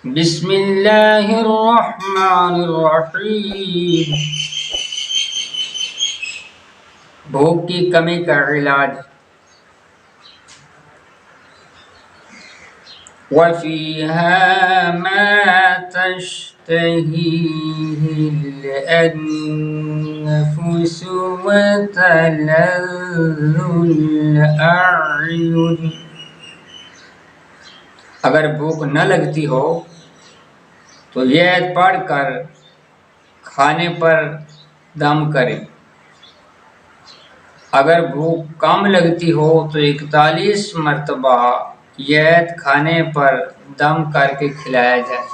بسم اللہ الرحمن الرحیم۔ بھوک کی کمی کا علاج۔ وَفِيهَا مَا تَشْتَهِيهِ الْأَنفُسُ وَتَلَذُّ الْأَعْيُنُ۔ اگر بھوک نہ لگتی ہو تو یہ آیت پڑھ کر کھانے پر دم کریں۔ اگر بھوک کم لگتی ہو تو 41 مرتبہ یہ آیت کھانے پر دم کر کے کھلایا جائے۔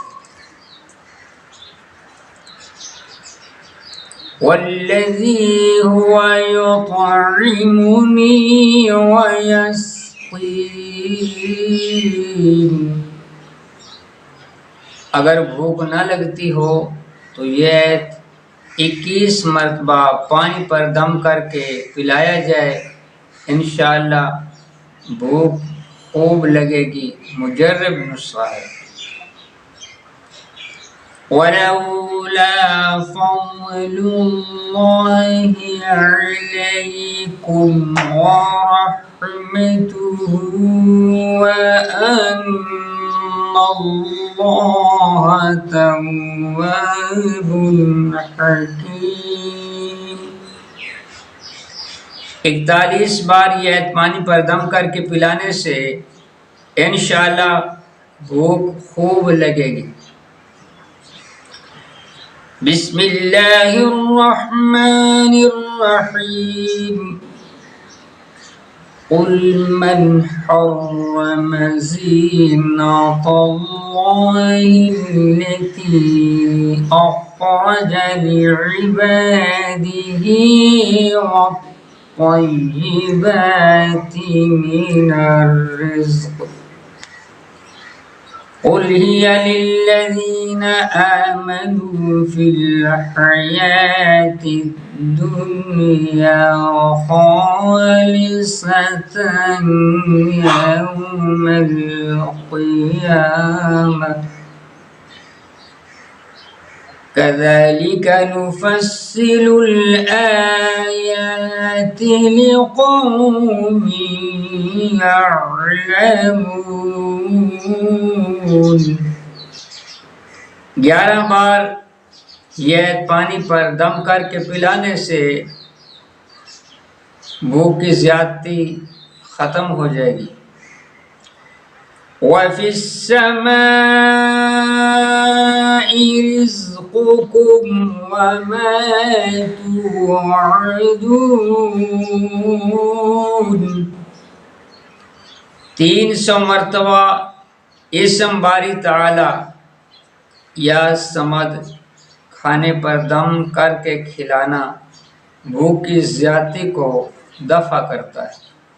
وَالَّذِي هُوَ يُطْعِمُنِي وَيَسْقِينِ۔ اگر بھوک نہ لگتی ہو تو یہ آیت 21 مرتبہ پانی پر دم کر کے پلایا جائے، انشاءاللہ بھوک خوب لگے گی۔ مجرب نسخہ ہے۔ وَلَوْلَا فَضْلُ اللَّهِ عَلَيْكُمْ وَرَحْمَتُهُ وَأَنَّ اللَّهَ تَوَّابٌ حَكِيمٌ۔ 41 بار یہ آیت پانی پر دم کر کے پلانے سے انشاءاللہ بھوک خوب لگے گی۔ بسم اللہ الرحمن الرحیم۔ قل من حرم زینۃ اللہ التي اخرج لعباده والطیبات من الرزق قل هي للذین آمنوا فی الحیاة الدنیا خالصة یوم القیامة كذلك نفصل الآيات لقوم يعلمون۔ 11 بار یہ پانی پر دم کر کے پلانے سے بھوک کی زیادتی ختم ہو جائے گی۔ وَفِي السَّمَاءِ رِزْقُكُمْ وَمَا تُوعَدُونَ۔ 300 مرتبہ اسم باری تعالی یا صمد کھانے پر دم کر کے کھلانا بھوک کی زیادتی کو دفع کرتا ہے۔